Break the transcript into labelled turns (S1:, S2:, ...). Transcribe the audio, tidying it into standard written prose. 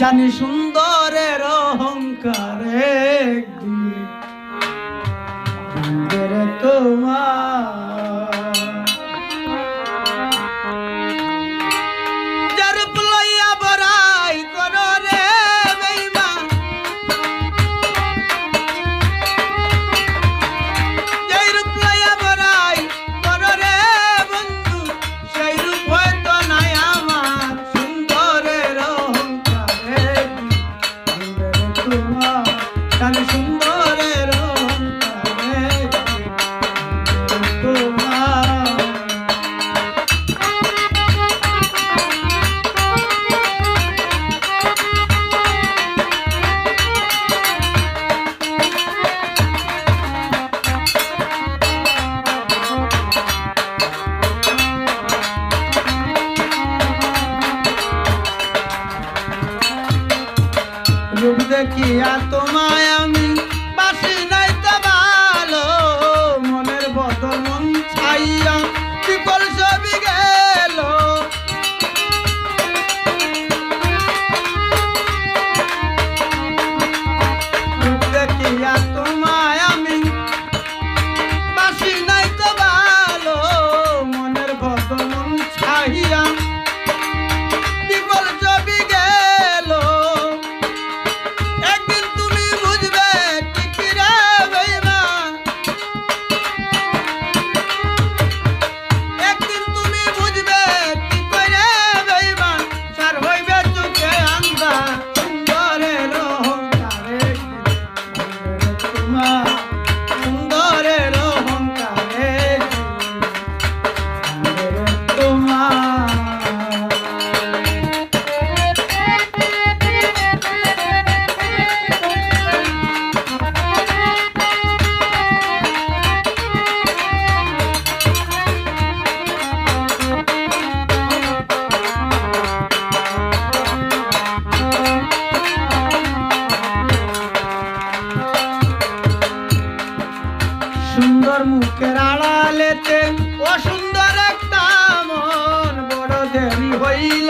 S1: জানি সুন্দরের অহংকারে তোমার যার লইয়া বড়াই করো রে বেঈমান যেই রূপ লইয়া বড়াই করো রে বন্ধু সেই রূপ হয়তো নাই আমার সুন্দরের অহংকারে তোমার জানি সুন্দরের অহংকারে রূপ দেখিয়া তোমায় আমি বাসি নাই তো ভালো মনের বদল মন ছাইয়া বিপল ছবি গেল রূপ দেখিয়া তোমায় আমি বাসি নাই তো ভালো মনের বদল মন ছাইয়া বিপল ছবি গেল সুন্দর মুখের আড়ালেতে অসুন্দর একটা মন বড় দেরি হইল।